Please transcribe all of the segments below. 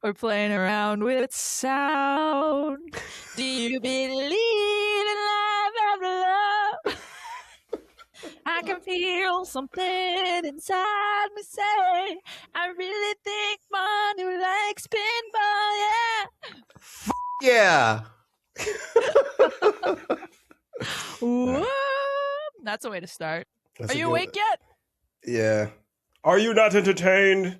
We're playing around with sound. Do you believe in life after love? I can feel something inside me say, I really think Manu likes pinball, Yeah. Whoa! That's a way to start. Are you awake yet? Yeah. Are you not entertained?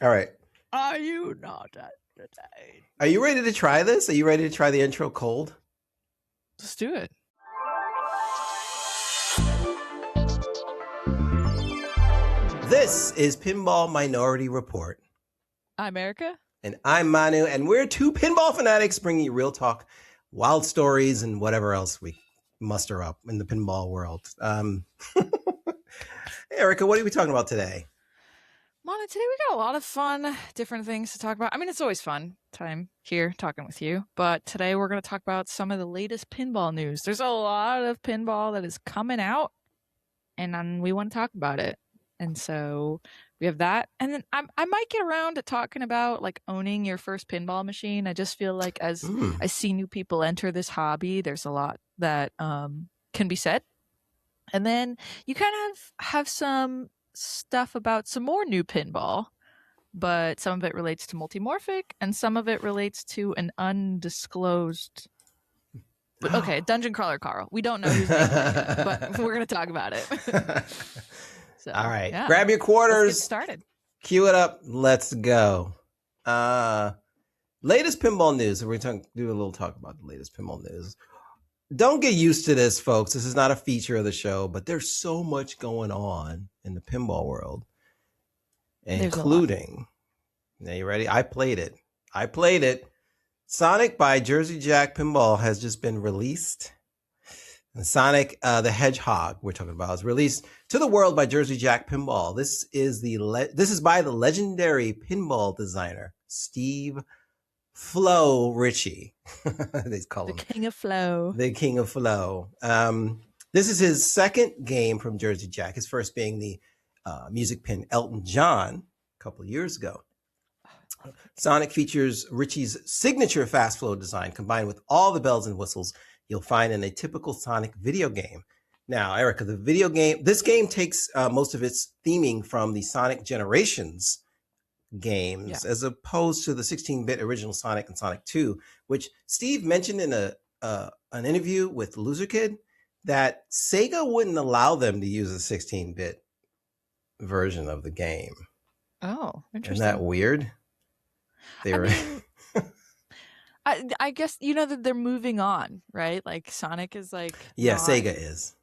All right. Are you not entertained? Are you ready to try this? Are you ready to try the intro cold? Let's do it. This is Pinball Minority Report. I'm Erica. And I'm Manu, and we're two pinball fanatics bringing you real talk, wild stories, and whatever else we muster up in the pinball world. Erica, what are we talking about today? Mona, today we got a lot of fun, different things to talk about. I mean, it's always fun time here talking with you, but today we're going to talk about some of the latest pinball news. There's a lot of pinball that is coming out, and we want to talk about it. And so we have that. And then I might get around to talking about like owning your first pinball machine. I just feel like as I see new people enter this hobby, there's a lot that can be said. And then you kind of have some stuff about some more new pinball, but some of it relates to Multimorphic and some of it relates to an undisclosed dungeon crawler Carl. We don't know whose name it is, but we're going to talk about it. So, all right, yeah. Grab your quarters. Let's get started. Cue it up. Let's go. Latest pinball news. We're going to do a little talk about the latest pinball news. Don't get used to this, folks. This is not a feature of the show, but there's so much going on in the pinball world, including. Now you ready? I played it. Sonic by Jersey Jack Pinball has just been released. And Sonic the Hedgehog, we're talking about, is released to the world by Jersey Jack Pinball. This is by the legendary pinball designer Steve Flo Ritchie. They call him the King of Flow. The King of Flow. This is his second game from Jersey Jack. His first being the music pin Elton John a couple of years ago. Sonic features Ritchie's signature fast flow design combined with all the bells and whistles you'll find in a typical Sonic video game. Now, Erica, this game takes most of its theming from the Sonic Generations games, as opposed to the 16-bit original Sonic and Sonic 2, which Steve mentioned in an interview with Loser Kid that Sega wouldn't allow them to use a 16-bit version of the game. Oh, interesting. Isn't that weird? I guess you know that they're moving on, right? Like Sonic is like Sega is.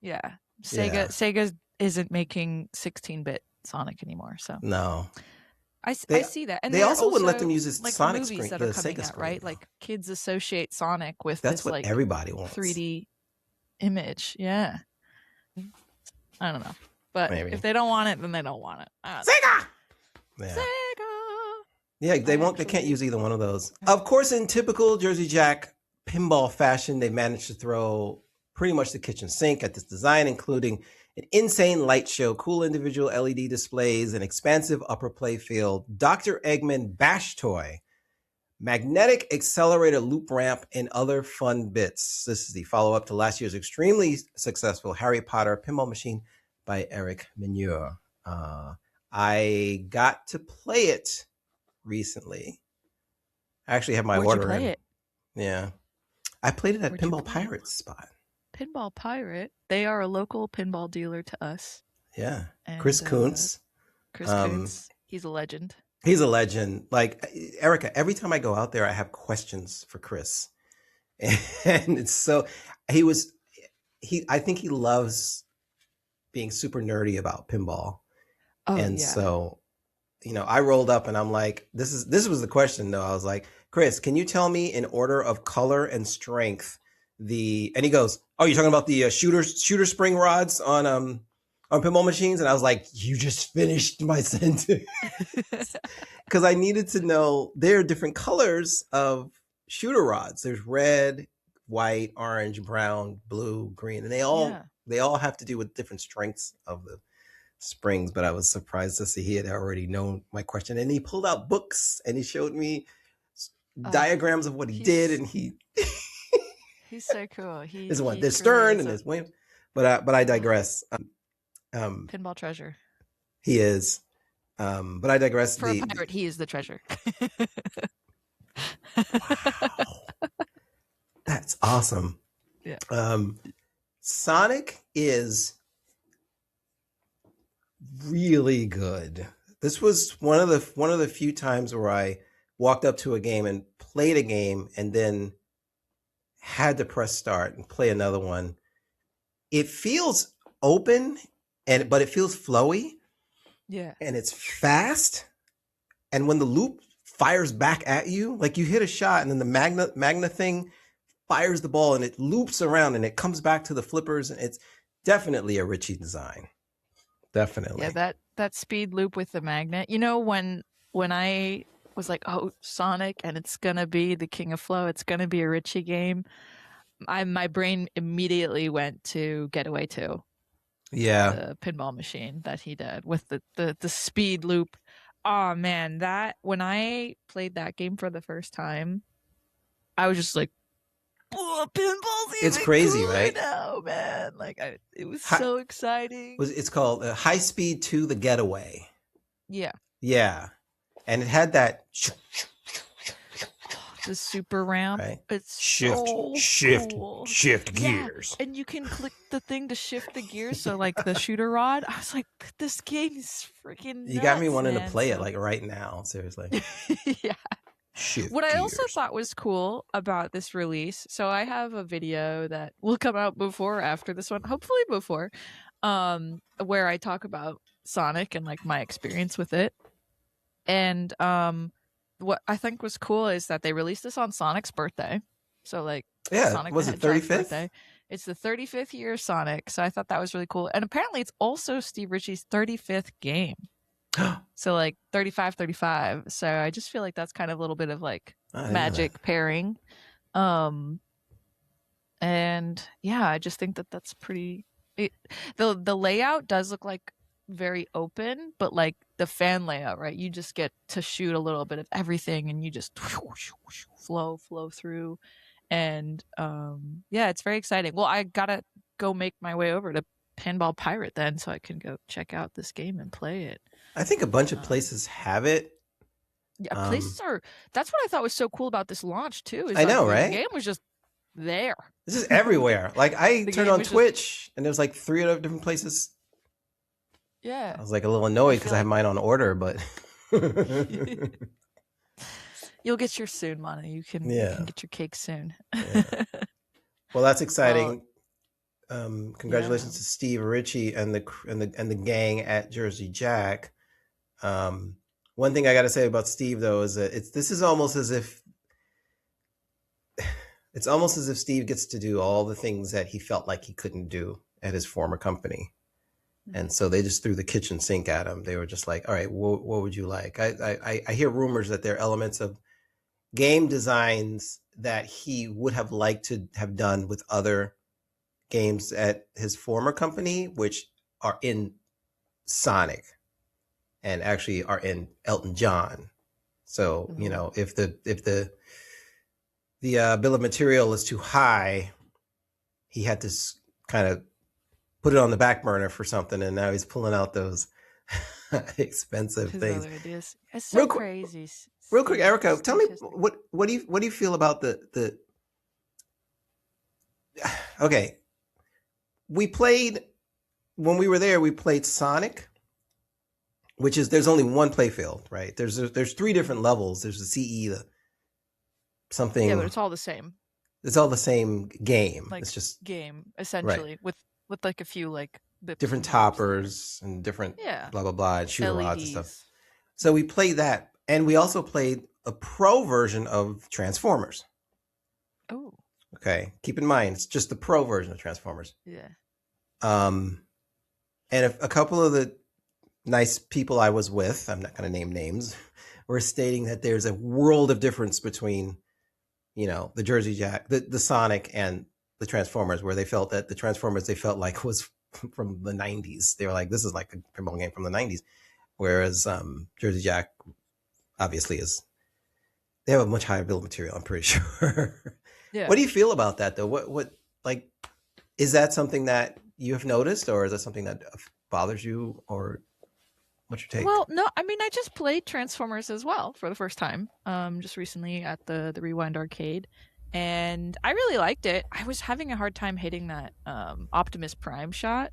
Yeah. Sega isn't making 16-bit Sonic anymore, so. No. I see that. And they also wouldn't let them use this like Sonic movies screen, that the are coming Sega out, screen. right? Like kids associate Sonic with that's this what like everybody wants. 3D image. Yeah. I don't know. But maybe. If they don't want it, then they don't want it. Sega! Yeah. Sega! Yeah, they can't use either one of those. Of course, in typical Jersey Jack pinball fashion, they managed to throw pretty much the kitchen sink at this design, including an insane light show, cool individual LED displays, an expansive upper play field, Dr. Eggman Bash Toy, magnetic accelerator loop ramp, and other fun bits. This is the follow-up to last year's extremely successful Harry Potter pinball machine by Eric Menure. I got to play it recently. I actually have my Where'd order you play in. it? Yeah. I played it at Pinball Pirates spot. Pinball Pirate. They are a local pinball dealer to us. Yeah. And, Chris Kuntz. Chris Kuntz. He's a legend. He's a legend. Like, Erica, every time I go out there, I have questions for Chris. And it's so, I think he loves being super nerdy about pinball. Oh, and yeah. So, I rolled up and I'm like, this was the question though. I was like, Chris, can you tell me in order of color and strength and he goes, oh, you're talking about the shooter spring rods on pinball machines? And I was like, you just finished my sentence. Because I needed to know there are different colors of shooter rods. There's red, white, orange, brown, blue, green, and they all have to do with different strengths of the Springs, but I was surprised to see he had already known my question. And he pulled out books and he showed me diagrams of what he did, and he's so cool. There's one. There's Stern and there's Williams, but I digress. Pinball treasure. He is, but I digress. For a pirate, he is the treasure. Wow, that's awesome. Yeah. Sonic is really good. This was one of the few times where I walked up to a game and played a game and then had to press start and play another one. It feels open but it feels flowy. Yeah. And it's fast. And when the loop fires back at you, like you hit a shot and then the magna thing fires the ball and it loops around and it comes back to the flippers, and it's definitely a Ritchie design. Definitely. Yeah, that speed loop with the magnet. You know, when I was like, oh, Sonic, and it's gonna be the King of Flow, it's gonna be a Ritchie game, my brain immediately went to Getaway 2. Yeah. The pinball machine that he did with the speed loop. Oh man, that when I played that game for the first time, I was just like, oh, pinball's even it's crazy, cooler right? now, man. Like it was so exciting. It's called High Speed 2 The Getaway. Yeah. Yeah. And it had that the super ramp. Right. It's shift cool. gears. And you can click the thing to shift the gears. So like the shooter rod, I was like, this game is freaking nuts, you got me wanting man. to play it like right now, seriously. Yeah. Shift what gears. I also thought was cool about this release, so I have a video that will come out before or after this one, hopefully before, where I talk about Sonic and like my experience with it. And what I think was cool is that they released this on Sonic's birthday. So like, Sonic was the it Hedgehog's 35th? birthday. It's the 35th year of Sonic, so I thought that was really cool. And apparently it's also Steve Ritchie's 35th game. So like 35. So I just feel like that's kind of a little bit of like magic pairing. And yeah, I just think that that's pretty. The layout does look like very open, but like the fan layout, right? You just get to shoot a little bit of everything, and you just flow through. And yeah, it's very exciting. Well, I gotta go make my way over to Pinball Pirate then, so I can go check out this game and play it. I think a bunch of places have it. Yeah, places are. That's what I thought was so cool about this launch too. Is I know, right? The game was just there. This is everywhere. Like I turned on Twitch, and there was like 3 other different places. Yeah, I was like a little annoyed because I have mine on order, but you'll get yours soon, Mana. You can get your cake soon. Yeah. Well, that's exciting. Congratulations to Steve Ritchie and the gang at Jersey Jack. One thing I got to say about Steve though is that this is almost as if Steve gets to do all the things that he felt like he couldn't do at his former company. And so they just threw the kitchen sink at him. They were just like, all right, what would you like? I hear rumors that there are elements of game designs that he would have liked to have done with other games at his former company, which are in Sonic and actually are in Elton John. So, you know, if the bill of material is too high, he had to kind of put it on the back burner for something, and now he's pulling out those expensive things. Other ideas. It's so crazy. Real quick, Erica, tell me what do you feel about the okay. We played when we were there, we played Sonic, which is there's only one play field, right? There's 3 different levels. There's the CE, something. Yeah, but it's all the same. It's all the same game. Like it's just game essentially with like a few like different toppers and different blah blah blah and shooter rods and stuff. So we played that, and we also played a pro version of Transformers. Oh. Okay, keep in mind it's just the pro version of Transformers. Yeah. And a couple of the nice people I was with, I'm not going to name names, were stating that there's a world of difference between, you know, the Jersey Jack, the Sonic, and the Transformers, where they felt that the Transformers they felt like was from the 90s. They were like, this is like a pinball game from the 90s. Whereas Jersey Jack obviously they have a much higher bill of material, I'm pretty sure. Yeah. What do you feel about that though? What like, is that something that you have noticed, or is that something that bothers you, or what's your take? Well, no, I mean, I just played Transformers as well for the first time, just recently at the Rewind Arcade, and I really liked it. I was having a hard time hitting that Optimus Prime shot,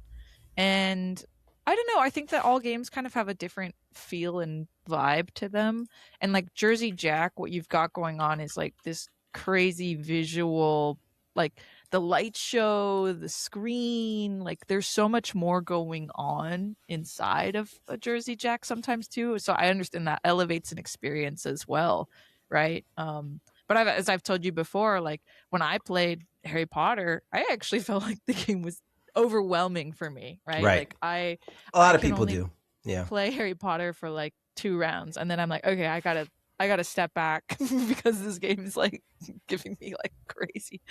and I don't know. I think that all games kind of have a different feel and vibe to them, and like Jersey Jack, what you've got going on is like this crazy visual, like the light show, the screen, like there's so much more going on inside of a Jersey Jack sometimes too. So I understand that elevates an experience as well, right? But as I've told you before, like when I played Harry Potter, I actually felt like the game was overwhelming for me, right? Right. Like I A lot of can people only do. Yeah. play Harry Potter for like 2 rounds, and then I'm like, okay, I gotta step back because this game is like giving me like crazy.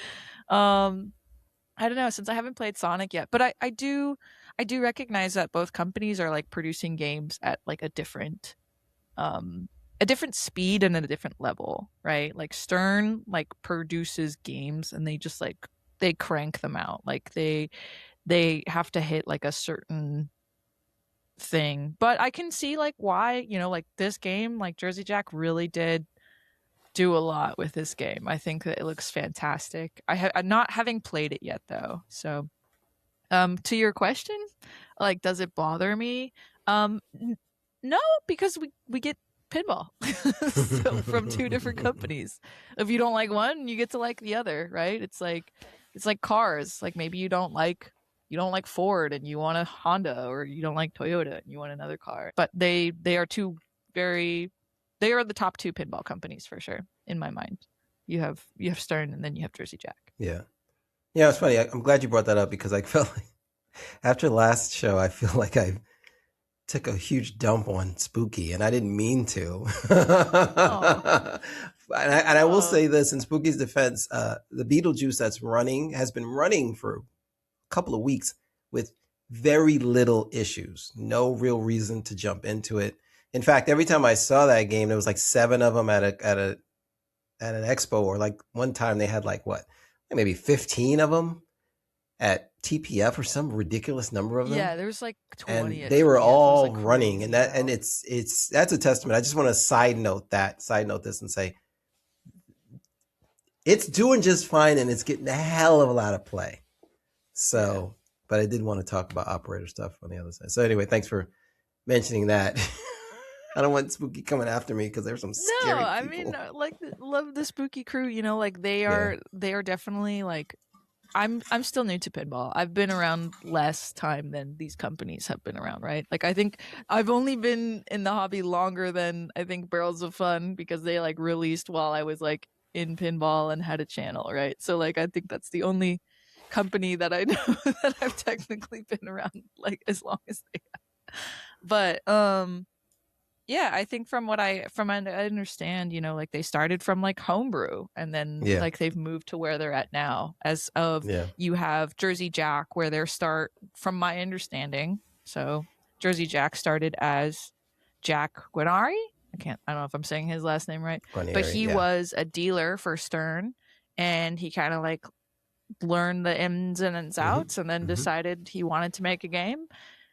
Um, I don't know, since I haven't played Sonic yet, but I do recognize that both companies are like producing games at like a different speed and at a different level, right? Like Stern like produces games and they just like they crank them out. Like they have to hit like a certain thing. But I can see like why, like this game, like Jersey Jack really did do a lot with this game. I think that it looks fantastic. I'm not having played it yet though. So, to your question, like does it bother me? No, because we get pinball. So from two different companies. If you don't like one, you get to like the other, right? It's like cars. Like maybe you don't like Ford and you want a Honda, or you don't like Toyota and you want another car. But they are they are the top two pinball companies for sure in my mind. You have Stern and then you have Jersey Jack. Yeah. Yeah, it's funny. I'm glad you brought that up because I felt like after the last show, I feel like I took a huge dump on Spooky, and I didn't mean to. Oh, And I will oh, say this in Spooky's defense, the Beetlejuice has been running for a couple of weeks with very little issues. No real reason to jump into it. In fact, every time I saw that game, there was like 7 of them at an expo, or like one time they had like what, maybe 15 of them at TPF, or some ridiculous number of them, yeah. There's like and 20 at they were TPF. It was all like running. And crazy that and amount. it's that's a testament. I just want to side note this and say it's doing just fine and it's getting a hell of a lot of play. Yeah. So, but I did want to talk about operator stuff on the other side. So anyway, thanks for mentioning that. I don't want Spooky coming after me because there's some No, scary I mean, people. like, love the Spooky crew. Like they Yeah, are they are definitely like I'm still new to pinball. I've been around less time than these companies have been around, right? Like I think I've only been in the hobby longer than I think Barrels of Fun, because they like released while I was like in pinball and had a channel, right? So like I think that's the only company that I know that I've technically been around like as long as they have. But yeah, I think from what I understand, like they started from like homebrew, and then yeah, like they've moved to where they're at now. As of yeah. You have Jersey Jack, where their start, from my understanding. So Jersey Jack started as Jack Guinari. I don't know if I'm saying his last name right, but Guarnieri, he yeah. was a dealer for Stern, and he kind of like learned the ins and ins Hmm. outs, and then Hmm. decided he wanted to make a game,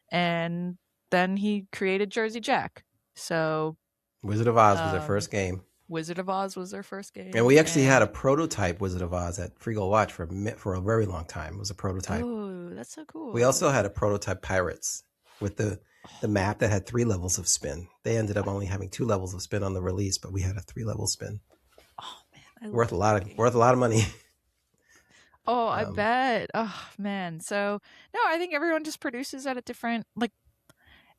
and then he created Jersey Jack. So Wizard of Oz was their um, first game. Wizard of Oz was their first And game, we actually had a and prototype Wizard of Oz at Freegal Watch for a very long time. It was a prototype. oh, that's so We also cool. had a prototype Pirates with the Oh, map that had 3 levels of spin. They ended up only having 2 levels of spin on the release, but we had a 3-level spin. oh man, I Worth love a lot that of game. money. Oh, I Um, bet. Oh man. So no, I think everyone just produces at a different, like,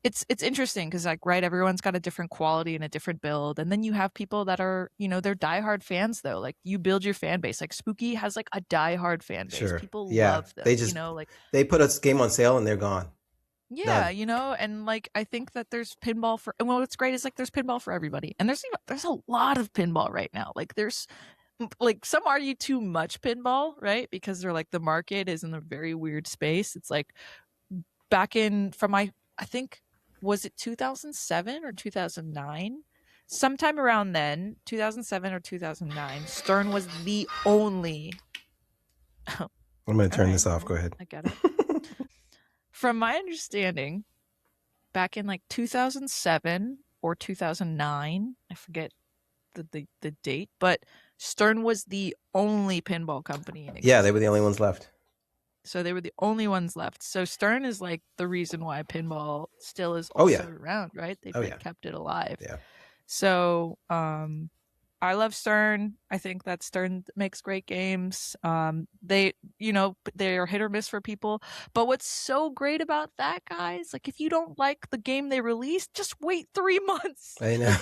it's interesting because like, right, everyone's got a different quality and a different build, and then you have people that are, they're diehard fans though. Like you build your fan base. Like Spooky has like a diehard fan base. sure. People Yeah. love them. Like, They put a game on sale and they're gone. yeah, Done. and like I think that there's pinball for, and what's great is like there's pinball for everybody, and there's a lot of pinball right now. Like there's like some argue too much pinball, right? Because they're like the market is in a very weird space. It's like back in from I think, was it 2007 or 2009? Sometime around then, 2007 or 2009, Stern was the only. I'm going to turn this off. Go ahead. I get it. From my understanding, back in like 2007 or 2009, I forget the date, but Stern was the only pinball company in existence. Yeah, they were the only ones left. So they were the only ones left. So Stern is like the reason why pinball still is also around, right? They've kept it alive. Yeah. So I love Stern. I think that Stern makes great games. They are hit or miss for people. But what's so great about that, guys, like if you don't like the game they released, just wait 3 months. I know.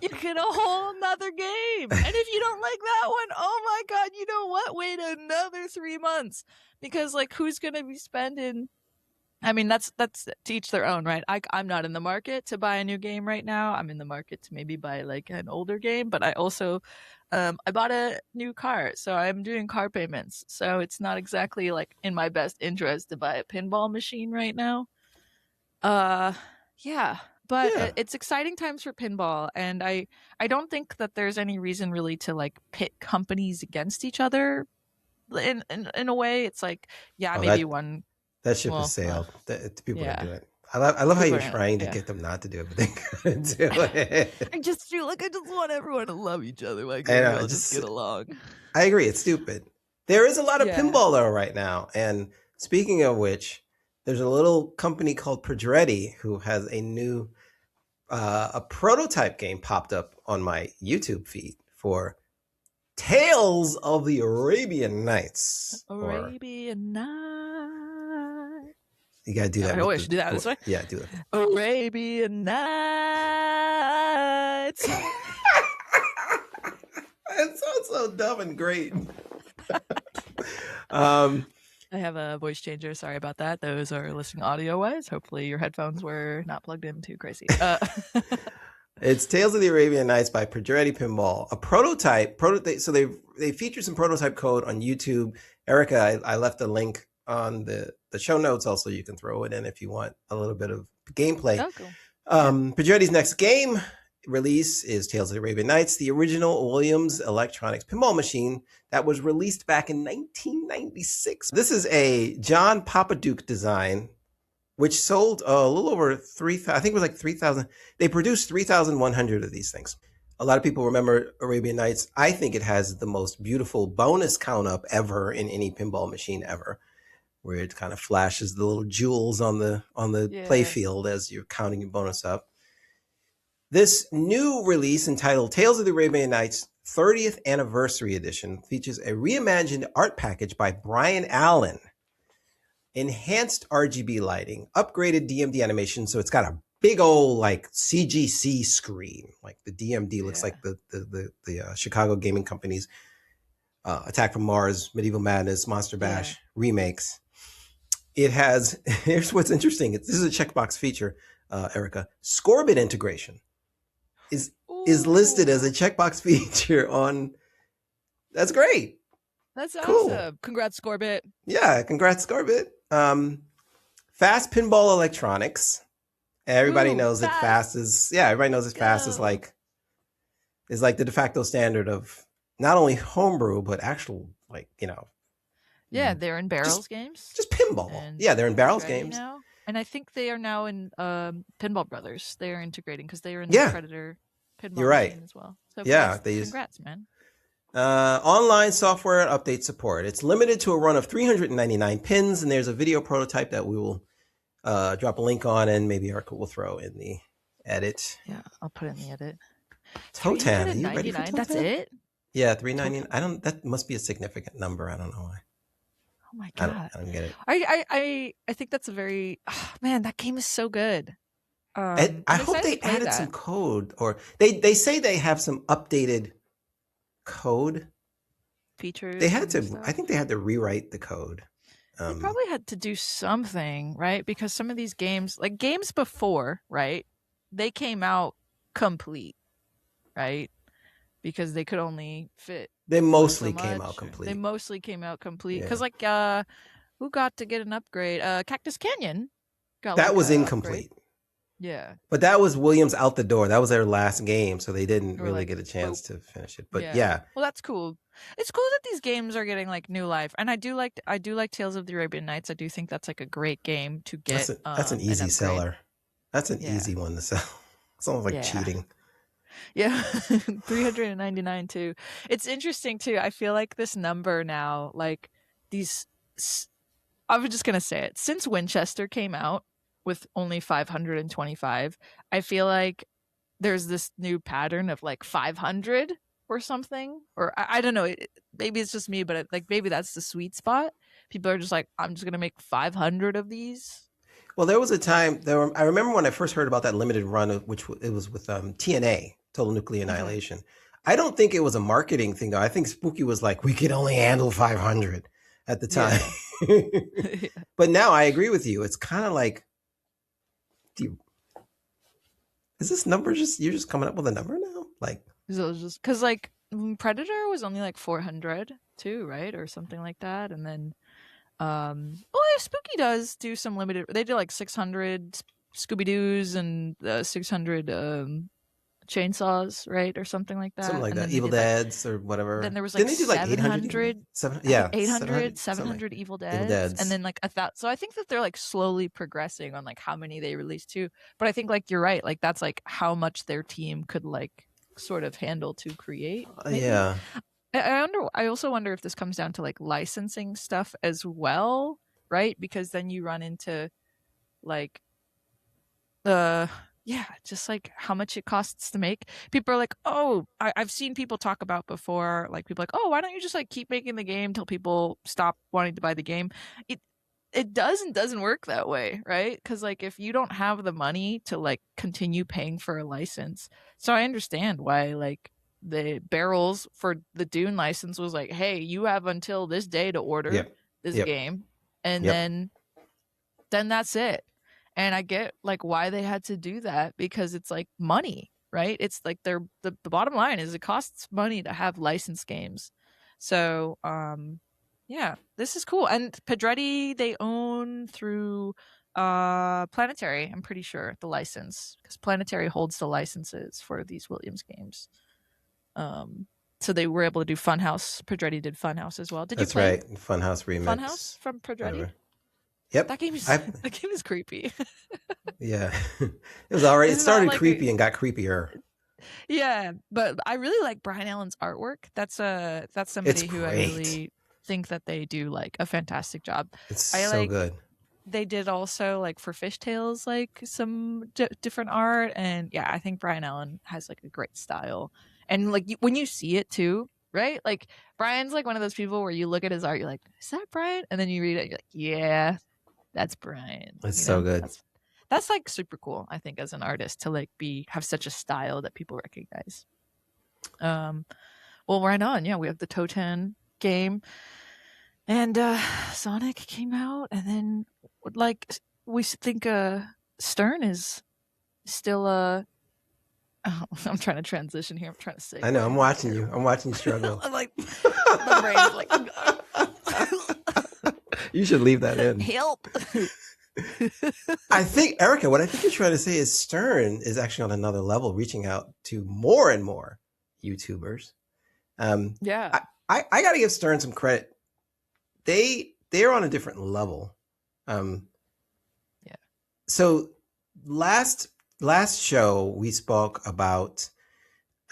you get a whole nother game. And if you don't like that one, oh my God, you know what? Wait another 3 months. Because like who's going to be spending... I mean, that's to each their own, right? I'm not in the market to buy a new game right now. I'm in the market to maybe buy like an older game, but I also I bought a new car, so I'm doing car payments. So it's not exactly like in my best interest to buy a pinball machine right now. Yeah, but it's exciting times for pinball, and I don't think that there's any reason really to like pit companies against each other. In a way, it's like maybe one. That ship has sailed. People don't do it. I love how you're trying to get them not to do it, but they couldn't do it. I just want everyone to love each other. Like, we'll just get along. I agree. It's stupid. There is a lot of pinball though right now. And speaking of which, there's a little company called Pedretti who has a new a prototype game popped up on my YouTube feed for Tales of the Arabian Nights. Arabian Nights. You gotta do that. I should do that this way. Yeah, do it. Arabian Nights. It sounds so dumb and great. I have a voice changer. Sorry about that. Those are listening audio-wise. Hopefully your headphones were not plugged in too crazy. It's Tales of the Arabian Nights by Pedretti Pinball. A prototype. So they feature some prototype code on YouTube. Erica, I left a link on the show notes. Also, you can throw it in if you want a little bit of gameplay. Oh, cool. Pedretti's next game release is Tales of the Arabian Nights, the original Williams Electronics pinball machine that was released back in 1996. This is a John Papaduke design, which sold a little over 3,000. I think it was like 3,000. They produced 3,100 of these things. A lot of people remember Arabian Nights. I think it has the most beautiful bonus count up ever in any pinball machine ever, where it kind of flashes the little jewels on the play field as you're counting your bonus up. This new release entitled Tales of the Arabian Nights 30th Anniversary Edition features a reimagined art package by Brian Allen, enhanced RGB lighting, upgraded DMD animation, so it's got a big old like CGC screen, like the DMD looks like the Chicago gaming companies, Attack from Mars, Medieval Madness, Monster Bash remakes. It has, here's what's interesting. This is a checkbox feature, Erica. Scorbit integration is listed as a checkbox feature on. That's great. That's awesome. Congrats, Scorbit. Yeah, congrats, Scorbit. Fast pinball electronics. Everybody knows that fast is everybody knows that fast is like the de facto standard of not only homebrew but actual they're in Barrels games. Just pinball. They're in Barrels games now. And I think they are now in Pinball Brothers. They are integrating because they are in the Predator pinball machine as well. So congrats, man. Online software update support. It's limited to a run of 399 pins, and there's a video prototype that we will drop a link on, and maybe Erica will throw in the edit. Yeah, I'll put it in the edit. Totan, are you ready for Totan? That's it? Yeah, 399. That must be a significant number. I don't know why. Oh my God. I don't get it. I think that's a very man, that game is so good. I hope they added some code, or they say they have some updated code features. They had to. I think they had to rewrite the code. They probably had to do something, right? Because some of these games, like games before, right? They came out complete, right? Because they could only fit. They mostly came out complete. They mostly came out complete Yeah. because, like, Who got to get an upgrade? Cactus Canyon got That like was a upgrade. incomplete. Yeah. But that was Williams out the door. That was their last game, so they didn't Or really like get a boop. chance to finish it. But Yeah. yeah, Well, that's cool. It's cool that these games are getting like new life, and I do like Tales of the Arabian Nights. I do think that's like a great game to get that's an an easy upgrade. seller. That's an Yeah. easy one to sell. It's almost like Yeah. cheating. Yeah. 399 too. It's interesting too. I feel like this number now, like these I was just gonna say it. Since Winchester came out with only 525, I feel like there's this new pattern of like 500 or something. Or I don't know. Maybe it's just me, but like maybe that's the sweet spot. People are just like, I'm just gonna make 500 of these. Well, there was a time I remember when I first heard about that limited run, which it was with TNA, Total Nuclear Mm-hmm. Annihilation. I don't think it was a marketing thing though. I think Spooky was like, we could only handle 500 at the time. Yeah. Yeah. But now I agree with you. It's kind of like, is this number you're just coming up with a number now? Like, So it's just because like Predator was only like 400 too, right, or something like that, and then well, yeah, Spooky does do some limited. They do like 600 Scooby Doo's and 600 chainsaws, right, or something like something that. like And that. then they Evil did like Deads or whatever. then there was like Didn't they do like 800? 700, Yeah, 800, 700, something like 700 Evil Evil Deads, and Deads. then like a thought. So I think that they're like slowly progressing on like how many they release too. But I think like you're right, like that's like how much their team could like sort of handle to create. Maybe. Yeah. I also wonder if this comes down to like licensing stuff as well, right? Because then you run into like yeah, just like how much it costs to make. People are like, oh, I've seen people talk about before, like people like, oh, why don't you just like keep making the game till people stop wanting to buy the game? It doesn't work that way, right? Because like if you don't have the money to like continue paying for a license, so I understand why like the barrels for the Dune license was like, hey, you have until this day to order Yep. this Yep. game, and Yep. then that's it. And I get like why they had to do that, because it's like money, right? It's like the bottom line is it costs money to have licensed games. So yeah, this is cool. And Pedretti they own through Planetary, I'm pretty sure, the license, because Planetary holds the licenses for these Williams games. So they were able to do Funhouse. Pedretti did Funhouse as well. Did That's you play right. Funhouse remix. Funhouse from Pedretti? Whatever. Yep. That game is creepy. Yeah. It was all right. It It's not started like creepy and got creepier. Yeah, but I really like Brian Allen's artwork. That's somebody who I great. really think that they do like a fantastic job. It's I so like good. they did also like for Fishtails like some different art, and yeah, I think Brian Allen has like a great style. And like when you see it too, right? Like Brian's like one of those people where you look at his art, you're like, is that Brian? And then you read it, you're like, yeah, that's Brian. It's You so know? good. That's like super cool, I think, as an artist to like have such a style that people recognize. Well, right on. Yeah, we have the Toten game, and Sonic came out, and then like we think Stern is still oh, I'm trying to transition here. I'm trying to say. I know. I'm watching you. I'm watching you struggle. I'm like my brain's like You should leave that in. help. I think, Erica, what I think you're trying to say is Stern is actually on another level, reaching out to more and more YouTubers. Yeah. I got to give Stern some credit. They're on a different level. Yeah. So last show we spoke about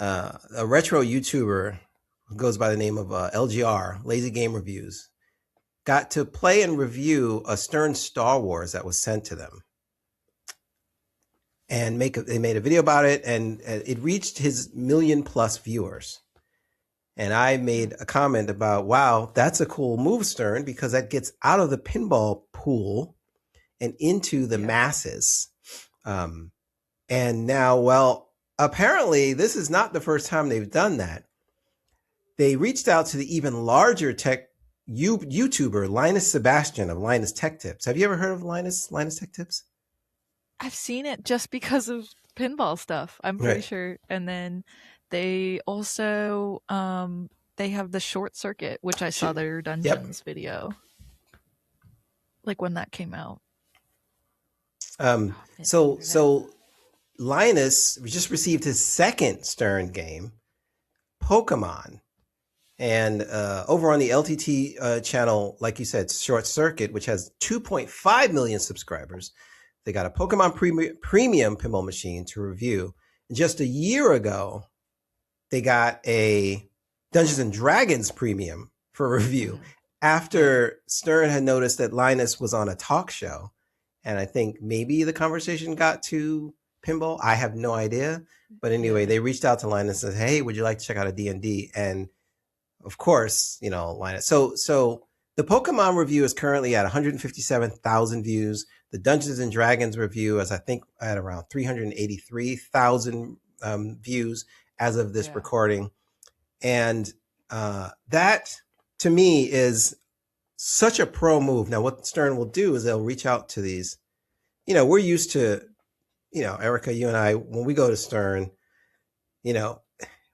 a retro YouTuber who goes by the name of LGR, Lazy Game Reviews, got to play and review a Stern Star Wars that was sent to them, and they made a video about it, and it reached his 1 million+ viewers. And I made a comment about, wow, that's a cool move, Stern, because that gets out of the pinball pool and into the masses. And now, well, apparently this is not the first time they've done that. They reached out to the even larger tech YouTuber, Linus Sebastian of Linus Tech Tips. Have you ever heard of Linus Tech Tips? I've seen it just because of pinball stuff, I'm pretty sure. And then they also they have the Short Circuit, which I saw their Dungeons video. like when that came out. Um, Oh, man, so internet. so Linus just received his second Stern game, Pokemon. And over on the LTT channel, like you said, Short Circuit, which has 2.5 million subscribers, they got a Pokemon premium pinball machine to review. Just a year ago, they got a Dungeons and Dragons premium for review Yeah, after Stern had noticed that Linus was on a talk show. And I think maybe the conversation got to pinball. I have no idea. But anyway, yeah, they reached out to Linus and said, hey, would you like to check out a D&D? And of course, Linus. So the Pokemon review is currently at 157,000 views. The Dungeons and Dragons review is, I think, at around 383,000 views as of this yeah, recording. And that, to me, is such a pro move. Now, what Stern will do is they'll reach out to these. We're used to, Erica, you and I, when we go to Stern, you know,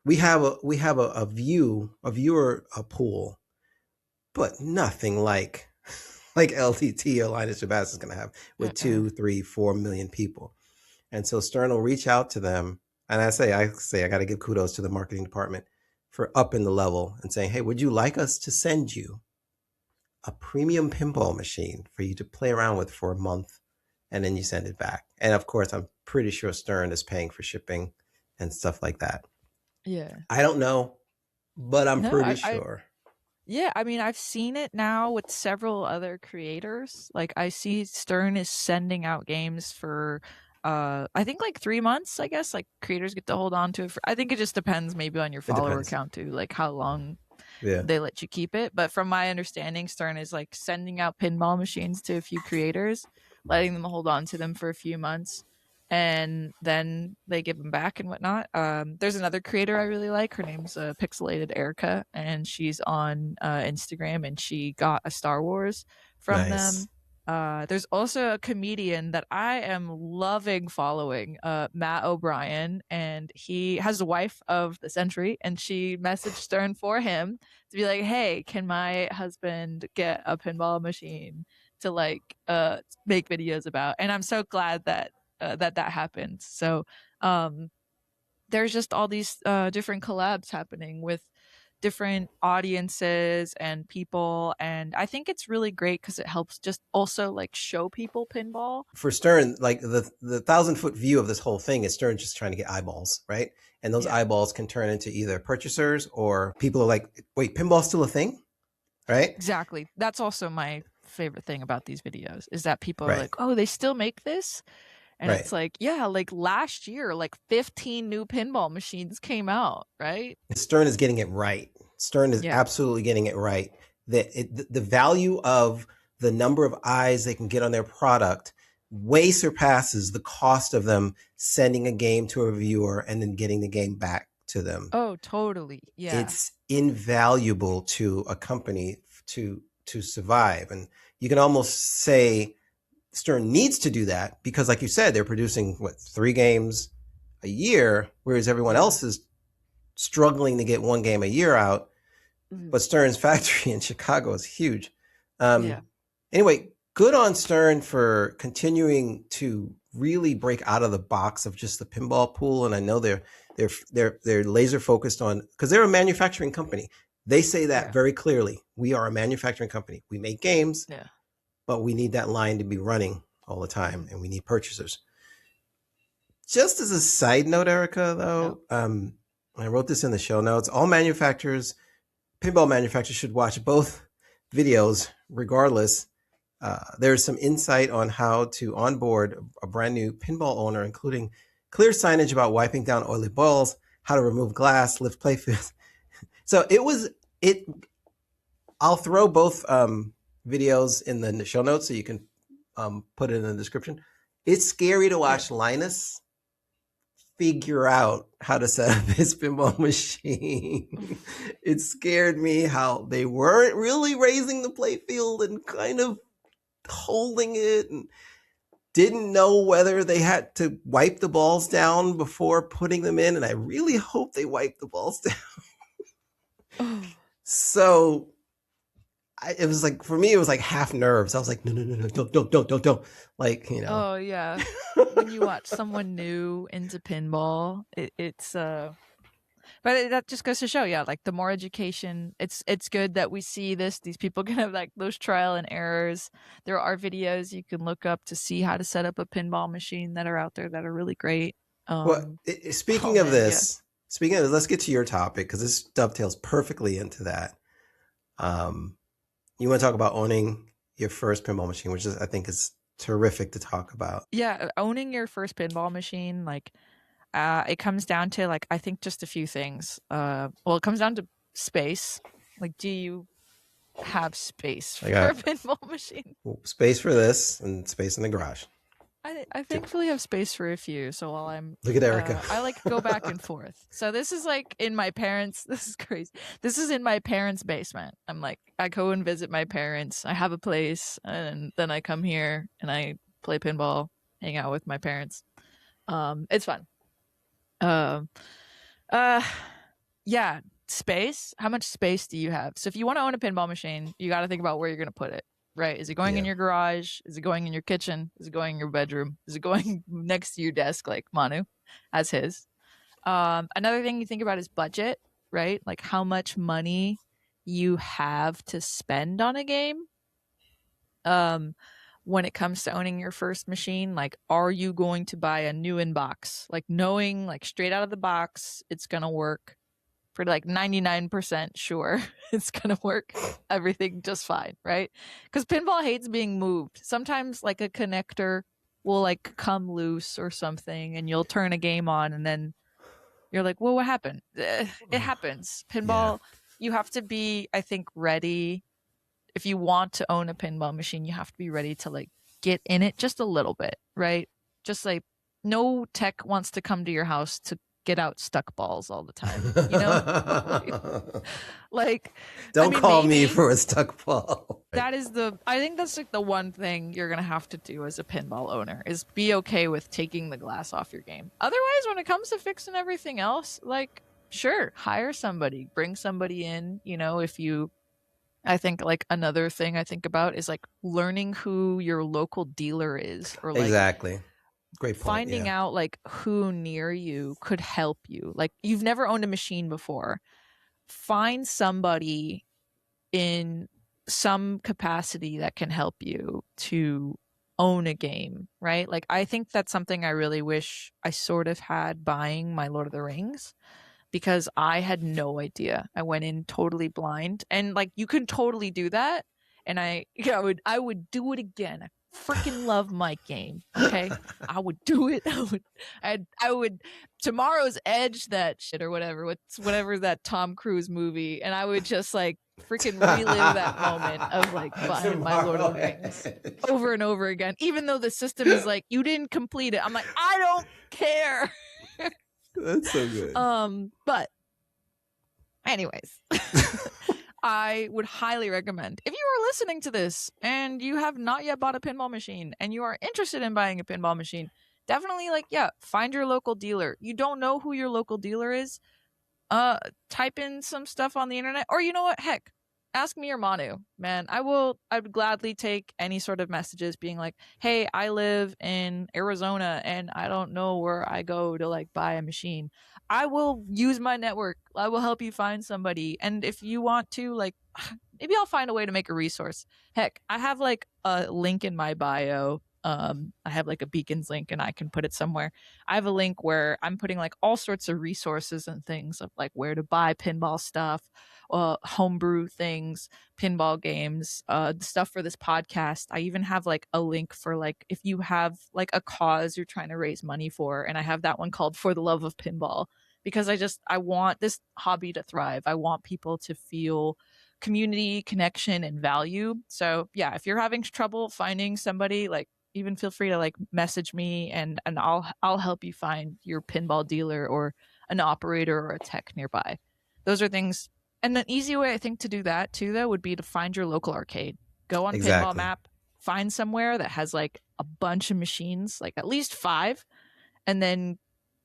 we have a viewer pool, but nothing like LTT or Linus Shabazz is going to have with uh-uh. 2, 3, 4 million people. And so Stern will reach out to them, and I got to give kudos to the marketing department for upping the level and saying, hey, would you like us to send you a premium pinball machine for you to play around with for a month, and then you send it back? And of course, I'm pretty sure Stern is paying for shipping and stuff like that. Yeah. I don't know, but I'm No, pretty I sure. yeah, I mean, I've seen it now with several other creators. Like I see Stern is sending out games for I think like 3 months, I guess. Like creators get to hold on to it for, I think it just depends maybe on your It follower depends. count too, like how long Yeah. they let you keep it. But from my understanding, Stern is like sending out pinball machines to a few creators, letting them hold on to them for a few months, and then they give them back and whatnot. There's another creator I really like. Her name's Pixelated Erica, and she's on Instagram, and she got a Star Wars from Nice. them. There's also a comedian that I am loving following, Matt O'Brien, and he has a wife of the century, and she messaged Stern for him to be like, "Hey, can my husband get a pinball machine to like make videos about?" And I'm so glad that that happened. So um there's just all these different collabs happening with different audiences and people, and I think it's really great because it helps just also like show people pinball. For Stern, like the 1,000 foot view of this whole thing is Stern just trying to get eyeballs, right? And those Yeah, eyeballs can turn into either purchasers or people are like, wait, pinball's still a thing, right? exactly. That's also my favorite thing about these videos is that people are Right, like, oh, they still make this. And right. it's like, yeah, like last year, like 15 new pinball machines came out, right? Stern is getting it right. Stern is Yeah. absolutely getting it right. The value of the number of eyes they can get on their product way surpasses the cost of them sending a game to a reviewer and then getting the game back to them. Oh, totally. Yeah. It's invaluable to a company to survive. And you can almost say Stern needs to do that because, like you said, they're producing what 3 games a year, whereas everyone Yeah. else is struggling to get 1 game a year out. Mhm. But Stern's factory in Chicago is huge. Yeah. Anyway, good on Stern for continuing to really break out of the box of just the pinball pool. And I know they're laser focused on because they're a manufacturing company. They say that Yeah. very clearly. We are a manufacturing company. We make games, Yeah. but we need that line to be running all the time, Mhm. and we need purchasers. Just as a side note, Erica, Yep. though, I wrote this in the show notes. All manufacturers, pinball manufacturers, should watch both videos regardless. There's some insight on how to onboard a brand new pinball owner, including clear signage about wiping down oily balls, how to remove glass, lift playfields. So it. I'll throw both videos in the show notes so you can put it in the description. It's scary to Yeah. watch Linus figure out how to set up his pinball machine. It scared me how they weren't really raising the playfield and kind of holding it and didn't know whether they had to wipe the balls down before putting them in. And I really hope they wipe the balls down. Oh. So it was like, for me, it was like half nerves. I was like, no, don't. Like, Oh yeah. When you watch someone new into pinball, but that just goes to show, yeah, like the more education, it's good that we see these people can have like those trial and errors. There are videos you can look up to see how to set up a pinball machine that are out there that are really great. Well, Oh speaking of man, yeah. this, let's get to your topic, because this dovetails perfectly into that. You want to talk about owning your first pinball machine, which I think is terrific to talk about. Yeah, owning your first pinball machine, like it comes down to like I think just a few things. Well, it comes down to space. Like, do you have space for a pinball machine? Space for this and space in the garage. I thankfully have space for a few. So while I'm look at Erica, I like go back and forth. So this is like in my parents. This is crazy. This is in my parents' basement. I'm like, I go and visit my parents. I have a place, and then I come here and I play pinball, hang out with my parents. It's fun. Yeah, space. How much space do you have? So if you want to own a pinball machine, you got to think about where you're going to put it. Right? Is it going in your garage? Is it going in your kitchen? Is it going in your bedroom? Is it going next to your desk like Manu as his? Another thing you think about is budget, right? Like how much money you have to spend on a game. When it comes to owning your first machine, like, are you going to buy a new in box? Like knowing like straight out of the box, it's going to work for like 99% sure it's going to work. Everything just fine, right? Because pinball hates being moved. Sometimes like a connector will like come loose or something and you'll turn a game on and then you're like, well, what happened? It happens. Pinball, you have to be, I think, ready. If you want to own a pinball machine, you have to be ready to like get in it just a little bit, right? Just like no tech wants to come to your house to get out stuck balls all the time, you know? Like, don't call me for a stuck ball. I think that's like the one thing you're gonna have to do as a pinball owner is be okay with taking the glass off your game. Otherwise, when it comes to fixing everything else, like, sure, hire somebody, bring somebody in, you know, I think like another thing I think about is like learning who your local dealer is, or like exactly. Great point. Finding out like who near you could help you. Like you've never owned a machine before. Find somebody in some capacity that can help you to own a game, right? Like I think that's something I really wish I sort of had buying my Lord of the Rings, because I had no idea. I went in totally blind, and like you can totally do that. And I would do it again. I freaking love my game. Okay, I would do it. I would Tomorrow's Edge that shit or whatever that Tom Cruise movie, and I would just like freaking relive that moment of like buying my Lord of the Rings over and over again, even though the system is like you didn't complete it. I'm like, I don't care. That's so good. But anyways, I would highly recommend, if you are listening to this and you have not yet bought a pinball machine and you are interested in buying a pinball machine, definitely find your local dealer. You don't know who your local dealer is, type in some stuff on the internet, or you know what, heck, ask me or Manu, man. I would gladly take any sort of messages being like, hey, I live in Arizona and I don't know where I go to like buy a machine. I will use my network. I will help you find somebody. And if you want to, like, maybe I'll find a way to make a resource. Heck, I have like a link in my bio. I have like a Beacons link and I can put it somewhere. I have a link where I'm putting like all sorts of resources and things of like where to buy pinball stuff, homebrew things, pinball games, stuff for this podcast. I even have like a link for like if you have like a cause you're trying to raise money for, and I have that one called For the Love of Pinball, because I want this hobby to thrive. I want people to feel community, connection, and value. So yeah, if you're having trouble finding somebody, like, even feel free to like message me and I'll help you find your pinball dealer or an operator or a tech nearby. Those are things. And an easy way I think to do that too, though, would be to find your local arcade. Go on Pinball Map, find somewhere that has like a bunch of machines, like at least 5, and then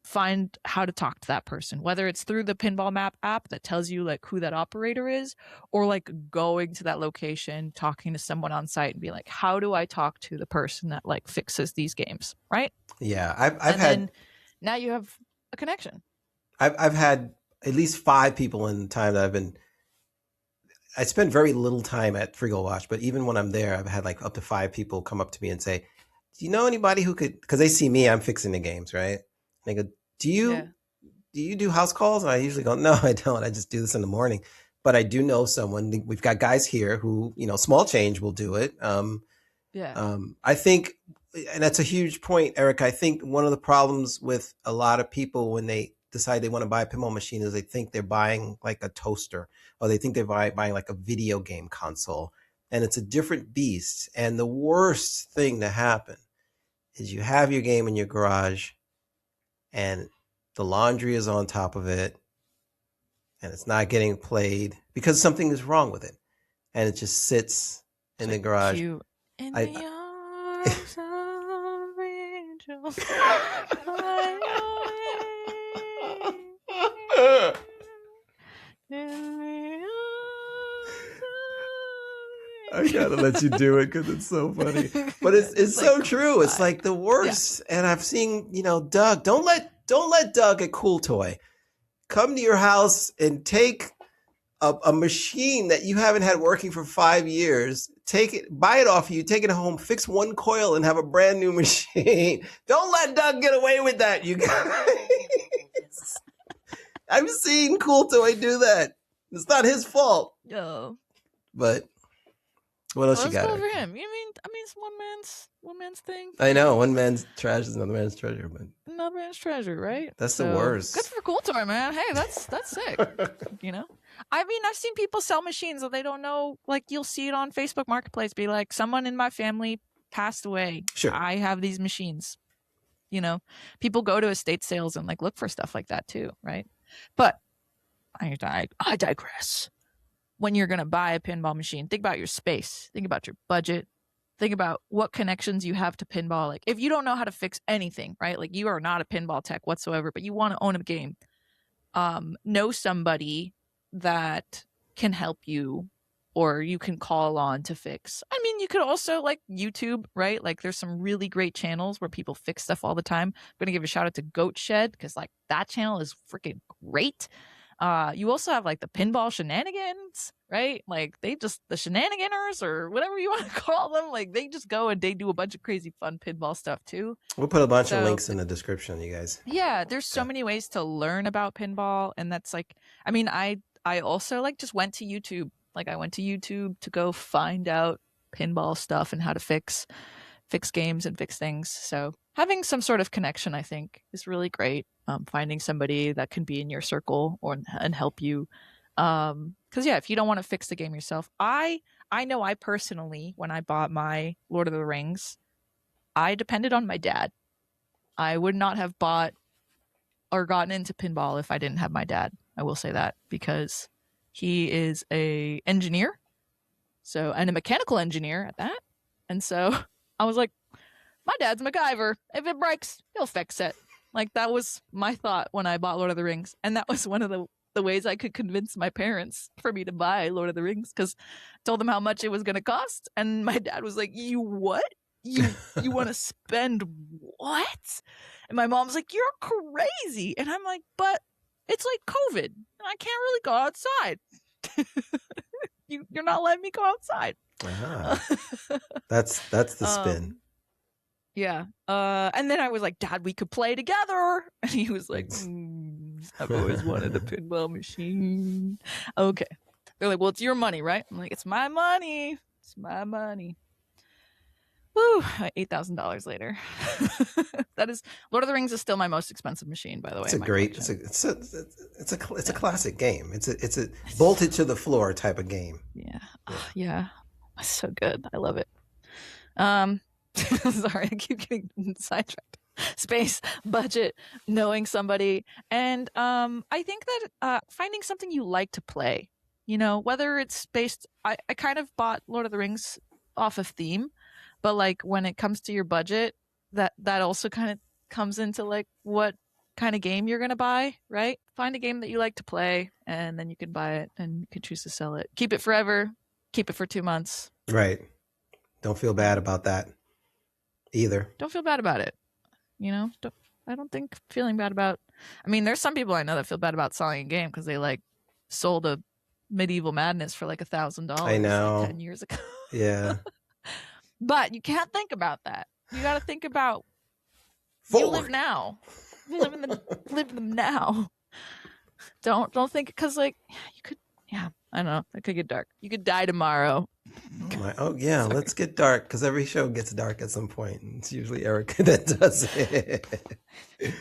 find how to talk to that person, whether it's through the pinball map app that tells you like who that operator is, or like going to that location, talking to someone on site and be like, how do I talk to the person that like fixes these games, right? Yeah, I've And had then now you have a connection. I've had at least 5 people in the time that I spend very little time at Frigo Watch, but even when I'm there, I've had like up to 5 people come up to me and say, "Do you know anybody who could?" Because they see me, I'm fixing the games, right? And they go, "Do Yeah. you do house calls?" And I usually go, "No, I don't. I just do this in the morning." But I do know someone. We've got guys here who, small change will do it. Yeah. I think, and that's a huge point, Eric. I think one of the problems with a lot of people when they decide they want to buy a pinball machine is they think they're buying like a toaster, or they think they're buying like a video game console, and it's a different beast. And the worst thing to happen is you have your game in your garage and the laundry is on top of it and it's not getting played because something is wrong with it, and it just sits It's in the like garage. cute. In I, the arms of angels. I gotta let you do it because it's so funny, but it's Just so like true. It's cry. like the worst. And I've seen, Doug. Don't let Doug at Cool Toy come to your house and take a machine that you haven't had working for 5 years. Take it, buy it off you, take it home, fix one coil, and have a brand new machine. Don't let Doug get away with that, you guys. I've seen Cool Toy do that. It's not his fault. Yo. But what else Well, you let's got? go over him. I mean, it's one man's thing. I know one man's trash is another man's treasure, but Another man's treasure, right? that's the worst. Good for Cool Toy, man. Hey, that's sick. I mean, I've seen people sell machines that they don't know. Like, you'll see it on Facebook Marketplace. Be like, someone in my family passed away. Sure. I have these machines. People go to estate sales and like look for stuff like that too, right? But I digress. When you're gonna buy a pinball machine, think about your space. Think about your budget. Think about what connections you have to pinball. Like, if you don't know how to fix anything, right? Like, you are not a pinball tech whatsoever, but you want to own a game. Know somebody that can help you, or you can call on to fix. I mean, you could also like YouTube, right? Like, there's some really great channels where people fix stuff all the time. I'm gonna give a shout out to Goat Shed because like that channel is freaking great. You also have like the pinball shenanigans, right? Like, the shenaniganers, or whatever you want to call them. Like, they just go and they do a bunch of crazy fun pinball stuff too. We'll put a bunch of links in the description, you guys. Yeah, there's so many ways to learn about pinball, and that's like, I mean, I also like just went to YouTube. Like, I went to YouTube to go find out pinball stuff and how to fix games and fix things. So having some sort of connection, I think, is really great. Finding somebody that can be in your circle and help you. Because yeah, if you don't want to fix the game yourself, I know I personally, when I bought my Lord of the Rings, I depended on my dad. I would not have bought or gotten into pinball if I didn't have my dad. I will say that, because he is a engineer, and a mechanical engineer at that. And so I was like, my dad's MacGyver. If it breaks, he'll fix it. Like, that was my thought when I bought Lord of the Rings. And that was one of the ways I could convince my parents for me to buy Lord of the Rings, because I told them how much it was going to cost. And my dad was like, you what? You want to spend what? And my mom's like, you're crazy. And I'm like, but it's like COVID, and I can't really go outside. You're not letting me go outside. That's the spin. Yeah. And then I was like, Dad, we could play together. And he was like, I've always wanted a pinball machine. Okay. They're like, well, it's your money, right? I'm like, it's my money. It's my money. Woo, $8,000 later. That is, Lord of the Rings is still my most expensive machine, by the way. It's a classic game. It's a bolted to the floor type of game. Yeah. It's so good. I love it. Sorry, I keep getting sidetracked. Space, budget, knowing somebody, and I think that finding something you like to play. Whether it's based. I kind of bought Lord of the Rings off of theme, but like when it comes to your budget, that also kind of comes into like what kind of game you're going to buy, right? Find a game that you like to play, and then you can buy it and you can choose to sell it. Keep it forever. Keep it for 2 months. Right. Don't feel bad about that either. Don't feel bad about it. I don't think feeling bad about. I mean, there's some people I know that feel bad about selling a game because they like sold a Medieval Madness for like $1,000. I know. Like 10 years ago. Yeah. But you can't think about that. You got to think about Forward. You live now. Live in the now. Don't think because like you could. Yeah, I don't know. It could get dark. You could die tomorrow. Oh yeah, sorry. Let's get dark because every show gets dark at some point. And it's usually Erica that does it. It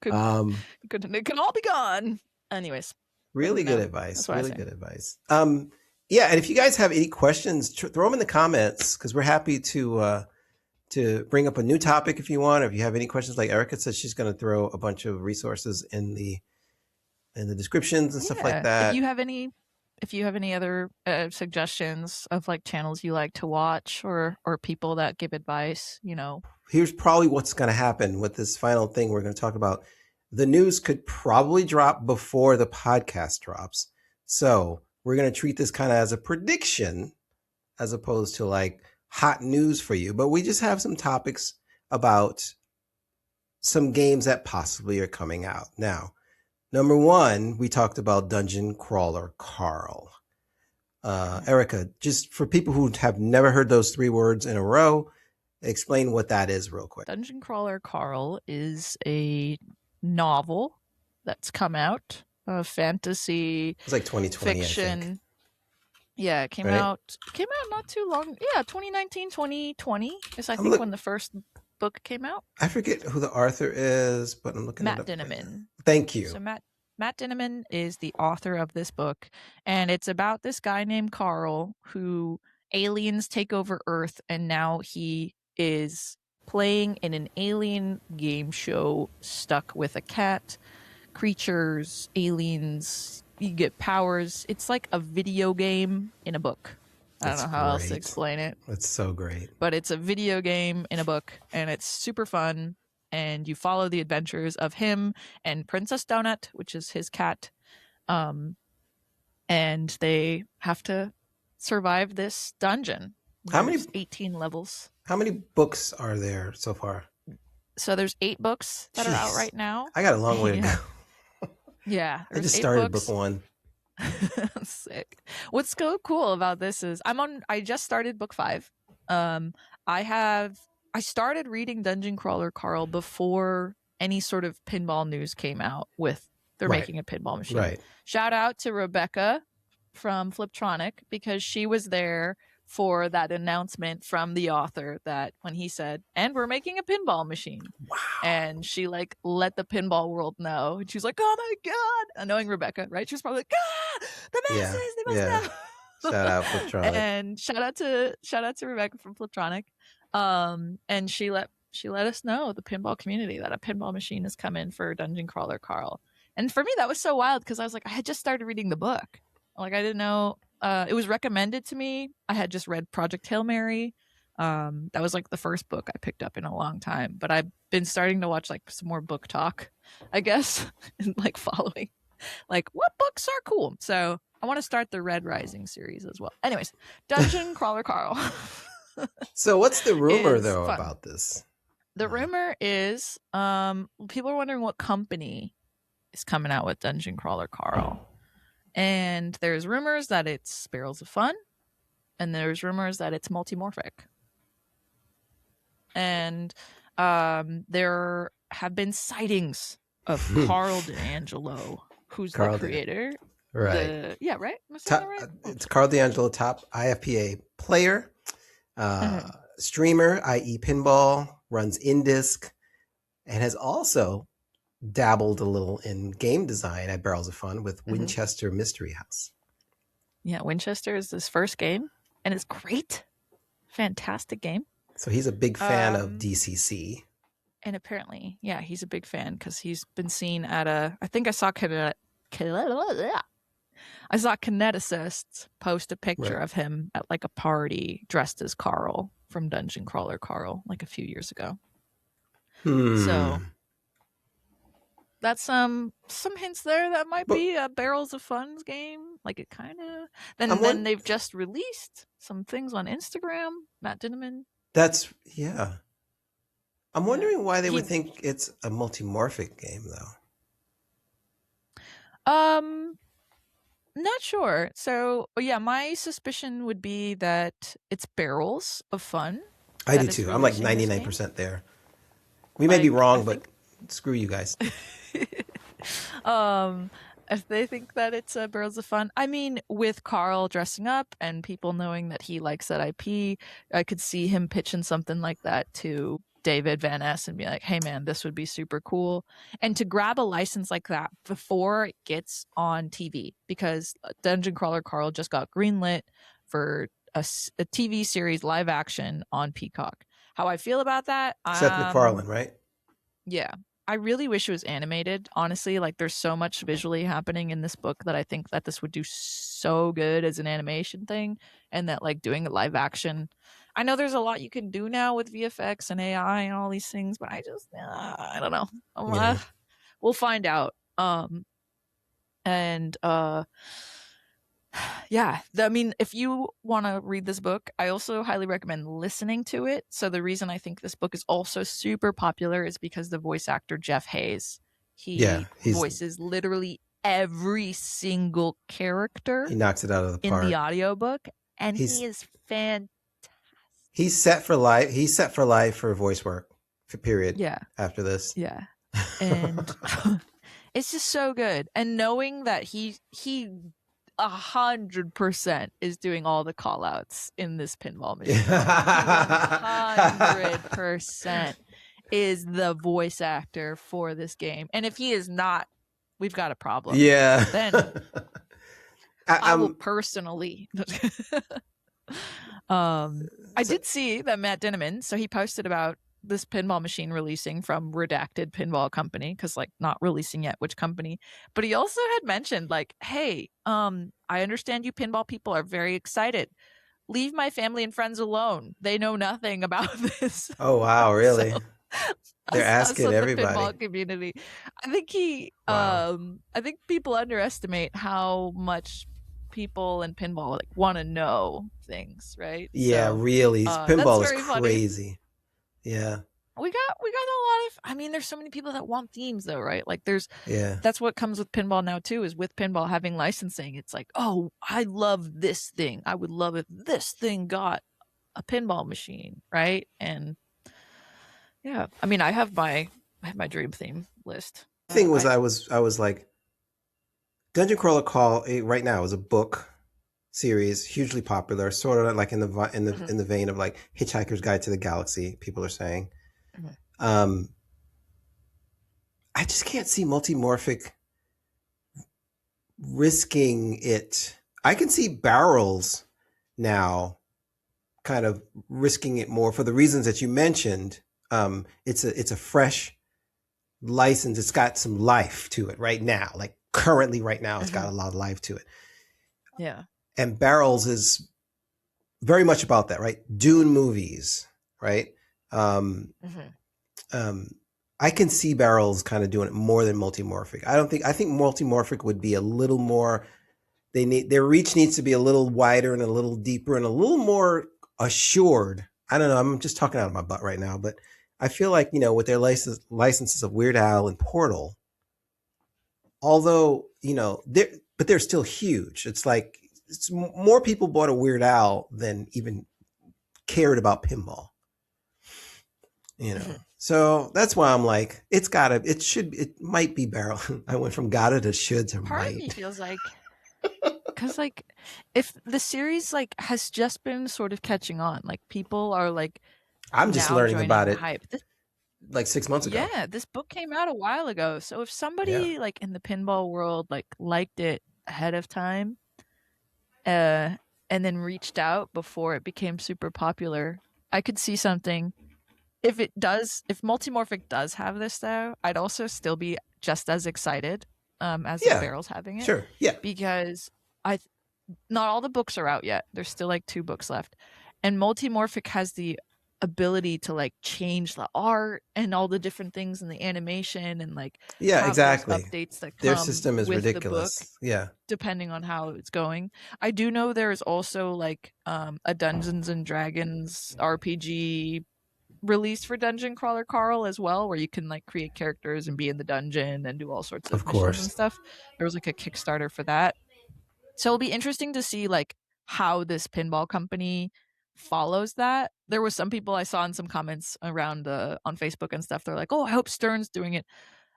could all be gone. Anyways, really good advice. Really good advice. Yeah, and if you guys have any questions, throw them in the comments because we're happy to bring up a new topic if you want. Or if you have any questions, like Erica said, she's going to throw a bunch of resources in the descriptions and stuff like that. If you have any other suggestions of like channels you like to watch or people that give advice, here's probably what's going to happen with this final thing we're going to talk about. The news could probably drop before the podcast drops. So we're going to treat this kind of as a prediction as opposed to like hot news for you. But we just have some topics about some games that possibly are coming out. Now, number one, we talked about Dungeon Crawler Carl. Erica, just for people who have never heard those 3 words in a row, explain what that is real quick. Dungeon Crawler Carl is a novel that's come out, fantasy. It's like 2020, fiction. I think. Yeah, it came out not too long. Yeah, 2019, 2020 is I think when the first book came out. I forget who the author is, but I'm looking at Matt Dinniman. Thank you. So Matt Dinniman is the author of this book, and it's about this guy named Carl who aliens take over Earth, and now he is playing in an alien game show stuck with a cat, creatures, aliens, you get powers. It's like a video game in a book. I don't know how else to explain it. It's so great. But it's a video game in a book, and it's super fun, and you follow the adventures of him and Princess Donut, which is his cat, and they have to survive this dungeon. There's 18 levels. How many books are there so far? So there's 8 books that are out right now. I got a long way to go. Yeah. I just started book 1. Sick. What's so cool about this is I just started book 5. I started reading Dungeon Crawler Carl before any sort of pinball news came out with they're making a pinball machine. Right. Shout out to Rebecca from Fliptronic because she was there for that announcement from the author that when he said, and we're making a pinball machine. Wow. And she like let the pinball world know. And she's like, oh my God. Knowing Rebecca, right? She was probably like, the masses, they must know. Shout out Fliptronic. And shout out to Rebecca from Fliptronic. And she let us know, the pinball community, that a pinball machine is coming for Dungeon Crawler Carl. And for me, that was so wild because I was like, I had just started reading the book. Like I didn't know. It was recommended to me. I had just read Project Hail Mary. That was like the first book I picked up in a long time. But I've been starting to watch like some more book talk, I guess, and like following like what books are cool. So I want to start the Red Rising series as well. Anyways, Dungeon Crawler Carl. So what's the rumor though about this? The rumor is people are wondering what company is coming out with Dungeon Crawler Carl. And there's rumors that it's Barrels of Fun, and there's rumors that it's Multimorphic. And there have been sightings of Carl D'Angelo, who's the creator. Right. Right? It's Carl D'Angelo, top IFPA player, streamer, i.e. pinball, runs Indisc, and has also dabbled a little in game design at Barrels of Fun with Winchester Mystery House. Yeah, Winchester is his first game, and it's great. Fantastic game. So he's a big fan of DCC. And apparently, yeah, he's a big fan because he's been seen at I think I saw Kineticists post a picture of him at like a party dressed as Carl from Dungeon Crawler Carl like a few years ago. So that's some hints there that might But be a Barrels of Fun's game. Like it kind of. I'm Then one. they've just released some things on Instagram. Matt Dinneman. That's yeah. I'm Yeah, wondering why they would he. think it's a multimorphic game though. Um, Not sure. So yeah, my suspicion would be that it's Barrels of Fun I do that is too. I'm like releasing this game. 99% there. We may be Like I wrong, but think screw you guys. um if they think that it's Barrels of Fun. I mean, with Carl dressing up and people knowing that he likes that IP, I could see him pitching something like that to David Van Ness and be like, hey man, this would be super cool. And to grab a license like that before it gets on TV, because Dungeon Crawler Carl just got greenlit for a TV series live action on Peacock. How I feel about that? Seth MacFarlane, right? Yeah. I really wish it was animated. Honestly, like there's so much visually happening in this book that I think that this would do so good as an animation thing, and that like doing a live action. I know there's a lot you can do now with VFX and AI and all these things, but I don't know. Yeah. We'll find out. And yeah, I mean, if you want to read this book, I also highly recommend listening to it. So the reason I think this book is also super popular is because the voice actor Jeff Hayes, Yeah, he voices literally every single character he knocks it out of the in the park. audiobook, and He's he is fantastic. he's set for life. He's set for life for voice work. For period. Yeah, After this. yeah, and it's just so good. And knowing that he 100% is doing all the call outs in this pinball machine. 100% is the voice actor for this game. And if he is not, we've got a problem. Yeah. Then I will personally. I did see that Matt Dinneman, so he posted about this pinball machine releasing from redacted pinball company, because like not releasing yet which company, but he also had mentioned like, hey, I understand you pinball people are very excited, leave my family and friends alone, they know nothing about this. Oh wow, really? So, they're asking the everybody. pinball community, I think Wow. I think people underestimate how much people in pinball like want to know things, right? Yeah, So really. Pinball is crazy. Funny. Yeah. We got a lot of, I mean, there's so many people that want themes though, right? Like Yeah. that's what comes with pinball now too, is with pinball having licensing. It's like, oh, I love this thing. I would love if this thing got a pinball machine, right? And yeah, I mean, I have my dream theme list. The thing was, I was like, Dungeon Crawler Call right now is a book series, hugely popular, sort of like in the vein of like Hitchhiker's Guide to the Galaxy. People are saying, I just can't see Multimorphic risking it. I can see Barrels now kind of risking it more for the reasons that you mentioned. It's a fresh license. It's got some life to it right now. Like currently right now, it's got a lot of life to it. Yeah. And Barrels is very much about that, right? Dune movies, right? I can see Barrels kind of doing it more than Multimorphic. I think Multimorphic would be a little more, their reach needs to be a little wider and a little deeper and a little more assured. I don't know. I'm just talking out of my butt right now, but I feel like, with their licenses of Weird Al and Portal, although, they're still huge. It's like, more people bought a Weird Al than even cared about pinball, So that's why I'm like, it might be Barrel. I went from gotta to should to Part of me feels like, because like, if the series like has just been sort of catching on, like people are like, I'm just learning about it hype. like 6 months ago. Yeah, this book came out a while ago. So if somebody like in the pinball world like liked it ahead of time, and then reached out before it became super popular, I could see something. If Multimorphic does have this though, I'd also still be just as excited as the Barrels having it. Sure. Yeah. Because not all the books are out yet. There's still like 2 books left. And Multimorphic has the ability to like change the art and all the different things in the animation and like Yeah, have those exactly. updates that Their come system is with the book ridiculous. Yeah. depending on how it's going. I do know there's also like a Dungeons and Dragons RPG released for Dungeon Crawler Carl as well, where you can like create characters and be in the dungeon and do all sorts Of of missions and course. stuff. There was like a Kickstarter for that. So it'll be interesting to see like how this pinball company follows that. There was some people I saw in some comments around on Facebook and stuff. They're like, "Oh, I hope Stern's doing it."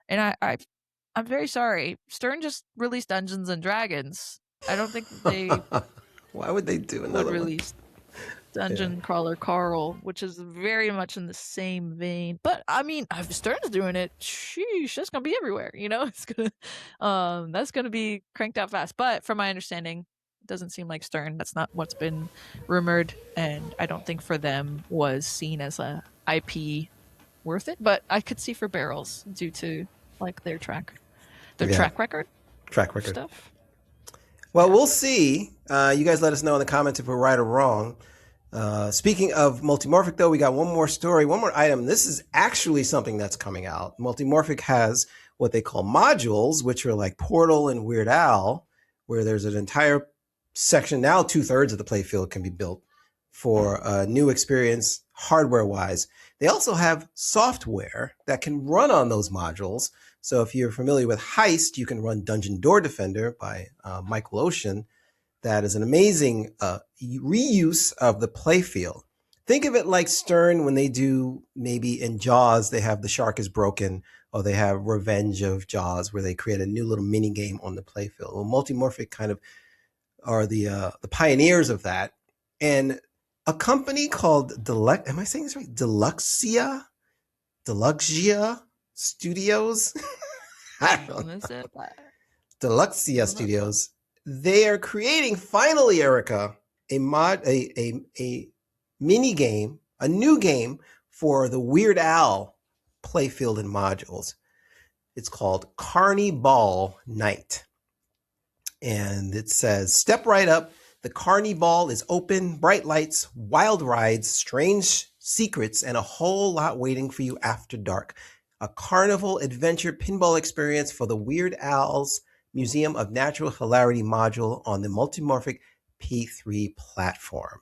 And I'm very sorry. Stern just released Dungeons and Dragons. I don't think they Why would they do would another one? release Yeah. Dungeon Crawler Carl, which is very much in the same vein. But I mean, if Stern's doing it, sheesh, that's gonna be everywhere. You know, it's gonna that's gonna be cranked out fast. But from my understanding, it doesn't seem like Stern. That's not what's been rumored, and I don't think for them was seen as a IP worth it. But I could see for Barrels due to like their Yeah. track record Track of record. stuff. Well, Yeah. we'll see. You guys let us know in the comments if we're right or wrong. Speaking of Multimorphic, though, we got one more story, one more item. This is actually something that's coming out. Multimorphic has what they call modules, which are like Portal and Weird Al, where there's an entire section. Now 2/3 of the playfield can be built for a new experience hardware-wise. They also have software that can run on those modules. So if you're familiar with Heist, you can run Dungeon Door Defender by Michael Ocean. That is an amazing reuse of the playfield. Think of it like Stern when they do, maybe in Jaws, they have The Shark is Broken, or they have Revenge of Jaws, where they create a new little mini game on the playfield. Well, Multimorphic kind of are the pioneers of that. And a company called am I saying this right? Deluxia Studios? I don't know. Deluxia Studios. They are creating, finally, Erica, a mini game, a new game for the Weird Al playfield and modules. It's called Carny Ball Night. And it says, step right up. The Carny Ball is open, bright lights, wild rides, strange secrets, and a whole lot waiting for you after dark. A carnival adventure pinball experience for the Weird Al's Museum of Natural Hilarity module on the Multimorphic P3 platform.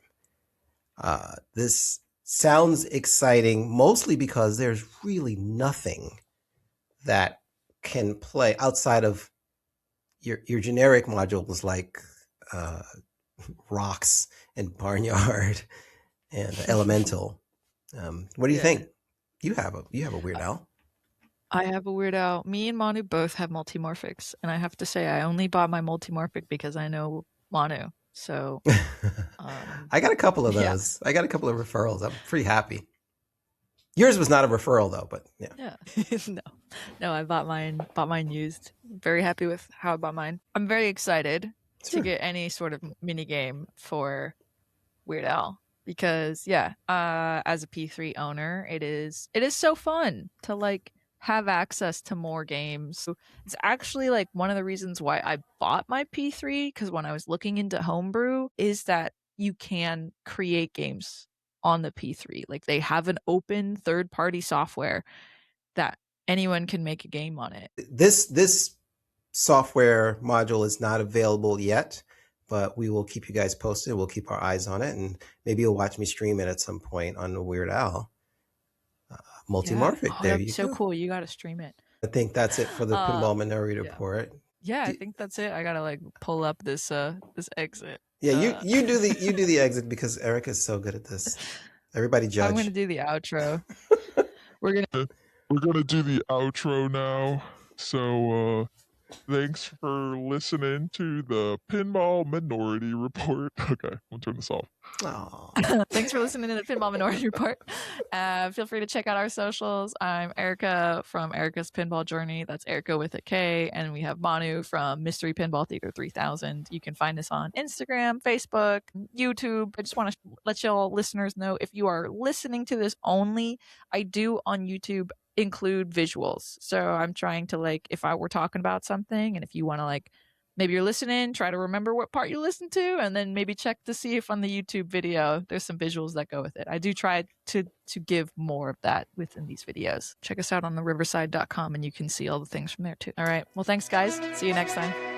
This sounds exciting, mostly because there's really nothing that can play outside of your generic modules like Rocks and Barnyard and Elemental. What do you think? You have a Weird Al. I have a Weird Al. Me and Manu both have Multimorphics, and I have to say I only bought my Multimorphic because I know Manu. So I got a couple of those. Yeah. I got a couple of referrals. I'm pretty happy. Yours was not a referral though, but yeah. No, I bought mine used. Very happy with how I bought mine. I'm very excited to get any sort of mini game for Weird Al because as a P3 owner, it is so fun to like have access to more games. It's actually like one of the reasons why I bought my P3, because when I was looking into homebrew, is that you can create games on the P3. Like they have an open third-party software that anyone can make a game on it. This software module is not available yet, but we will keep you guys posted. We'll keep our eyes on it, and maybe you'll watch me stream it at some point on the Weird Al. Multimorphic. Yeah. There you go. So cool. You got to stream it. I think that's it for the Pinball Minority Report. Yeah, I think that's it. I gotta like pull up this exit. Yeah, you do the exit because Erica's so good at this. Everybody judge. I'm gonna do the outro. We're gonna do the outro now. So thanks for listening to the Pinball Minority Report. Okay, I'll turn this off. Thanks for listening to the Pinball Minority Report. Feel free to check out our socials. I'm Erica from Erica's Pinball Journey. That's Erica with a K. And we have Manu from Mystery Pinball Theater 3000. You can find us on Instagram, Facebook, YouTube. I just want to let y'all listeners know, if you are listening to this only, I do on YouTube include visuals. So I'm trying to like, if I were talking about something and if you want to like maybe you're listening, try to remember what part you listened to, and then maybe check to see if on the YouTube video there's some visuals that go with it. I do try to give more of that within these videos. Check us out on the riverside.com and you can see all the things from there too. All right. Well, thanks guys. See you next time.